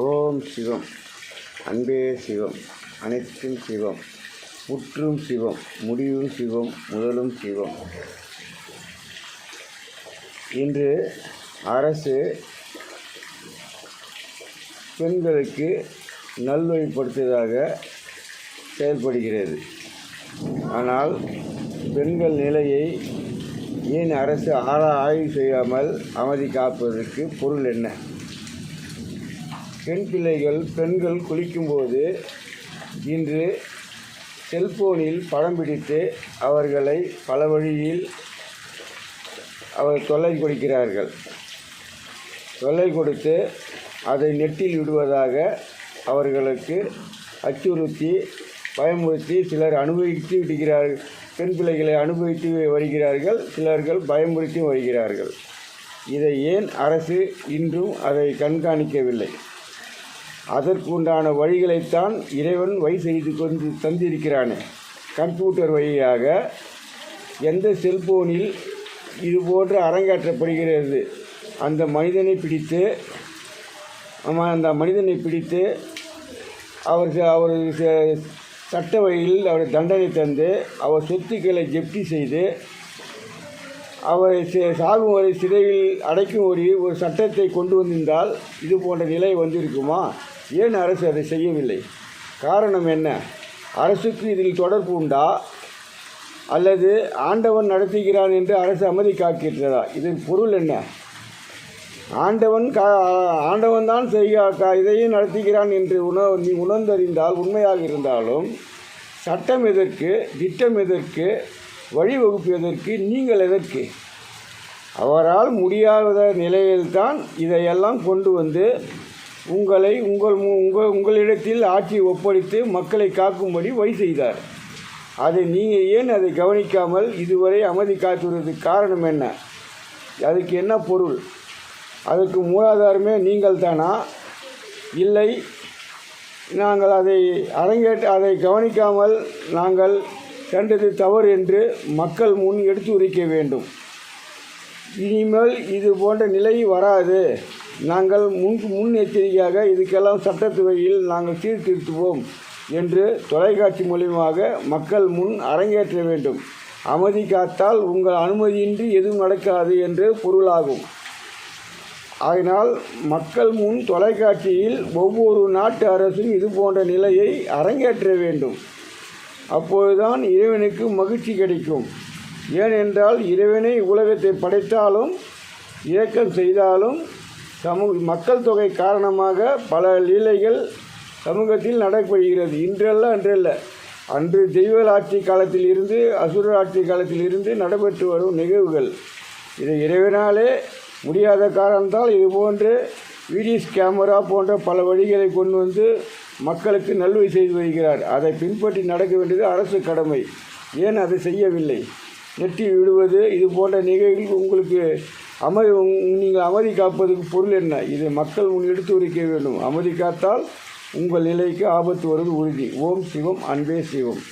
ஓம் சிவம். அன்பே சிவம். அனைத்தும் சிவம். முற்றும் சிவம். முடிவும் சிவம். முதலும் சிவம். இன்று அரசு பெண்களுக்கு நல்வழிப்படுத்துவதாக செயல்படுகிறது. ஆனால் பெண்கள் நிலையை ஏன் அரசு ஆய்வு செய்யாமல் அமைதி காப்பதற்கு பொருள் என்ன? பெண்கள் குளிக்கும்போது இன்று செல்போனில் படம் பிடித்து அவர்களை பல வழியில் தொல்லை கொடுத்து அதை நெட்டில் விடுவதாக அவர்களுக்கு அச்சுறுத்தி பயமுறுத்தி சிலர் அனுபவித்து விடுகிறார்கள். பெண் பிள்ளைகளை அனுபவித்து வருகிறார்கள், சிலர்கள் பயமுறுத்தி வருகிறார்கள். இதை ஏன் அரசு இன்றும் அதை கண்காணிக்கவில்லை? அதற்குண்டான வழிகளைத்தான் இறைவன் செய்து கொண்டு தந்திருக்கிறானே. கம்ப்யூட்டர் வழியாக எந்த செல்போனில் இது போன்று அரங்கேற்றப்படுகிறது அந்த மனிதனை பிடித்து அவர் சட்ட வழியில் அவர் தண்டனை தந்து அவர் சொத்துக்களை ஜப்தி செய்து அவரை சாகும் வரை சிறையில் அடைக்கும் ஒரு சட்டத்தை கொண்டு வந்திருந்தால் இது போன்ற நிலை வந்திருக்குமா? ஏன் அரசு அதை செய்யவில்லை? காரணம் என்ன? அரசுக்கு இதில் தொடர்பு உண்டா அல்லது ஆண்டவன் நடத்துகிறான் என்று அரசு அமைதி காக்கிறதா? இதன் பொருள் என்ன? ஆண்டவன் தான் இதையும் நடத்துகிறான் என்று நீ உணர்ந்தறிந்தால் உண்மையாக இருந்தாலும் சட்டம் எதற்கு? திட்டம் எதற்கு? வழிவகுப்பு எதற்கு? நீங்கள் எதற்கு? அவரால் முடியாத நிலையில்தான் இதையெல்லாம் கொண்டு வந்து உங்களிடத்தில் ஆட்சி ஒப்படைத்து மக்களை காக்கும்படி செய்தார். அதை நீங்கள் ஏன் அதை கவனிக்காமல் இதுவரை அமைதி காத்துவதற்கு காரணம் என்ன? அதுக்கு என்ன பொருள்? அதுக்கு மூலாதாரமே நீங்கள் தானா? இல்லை, நாங்கள் அதை கவனிக்காமல் நாங்கள் சென்றது தவறு என்று மக்கள் முன் எடுத்து உரைக்க வேண்டும். இனிமேல் இது போன்ற நிலை வராது, நாங்கள் முன்னெச்சரிக்கையாக இதுக்கெல்லாம் சட்டத்து வழியில் நாங்கள் சீர்திருத்துவோம் என்று தொலைக்காட்சி மூலியமாக மக்கள் முன் அரங்கேற்ற வேண்டும். அமைதி காத்தால் உங்கள் அனுமதியின்றி எதுவும் நடக்காது என்று பொருளாகும். அதனால் மக்கள் முன் தொலைக்காட்சியில் ஒவ்வொரு நாட்டு அரசும் இது போன்ற நிலையை அரங்கேற்ற வேண்டும். அப்போதுதான் இறைவனுக்கு மகிழ்ச்சி கிடைக்கும். ஏனென்றால் இறைவனை உலகத்தை படைத்தாலும் இரக்கம் செய்தாலும் மக்கள் தொகை காரணமாக பல லீலைகள் சமூகத்தில் நடைபெறுகிறது. அன்றல்ல, அன்று தெய்வ ஆட்சி காலத்தில் இருந்து அசுர ஆட்சி காலத்தில் இருந்து நடைபெற்று வரும் நிகழ்வுகள். இதை இறைவனாலே முடியாத காரணத்தால் இதுபோன்று வீடியோஸ் கேமரா போன்ற பல வழிகளை கொண்டு வந்து மக்களுக்கு நல்வழி செய்து வருகிறார். அதை பின்பற்றி நடக்க வேண்டியது அரசு கடமை. ஏன் அதை செய்யவில்லை? நெட்டி விடுவது இது போன்ற நிகழ்வுகள் உங்களுக்கு நீங்கள் அமைதி காப்பதற்கு பொருள் என்ன? இது மக்கள் எடுத்து உரைக்க வேண்டும். அமைதி காத்தால் உங்கள் நிலைக்கு ஆபத்து வருவது உறுதி. ஓம் சிவம். அன்பே சிவம்.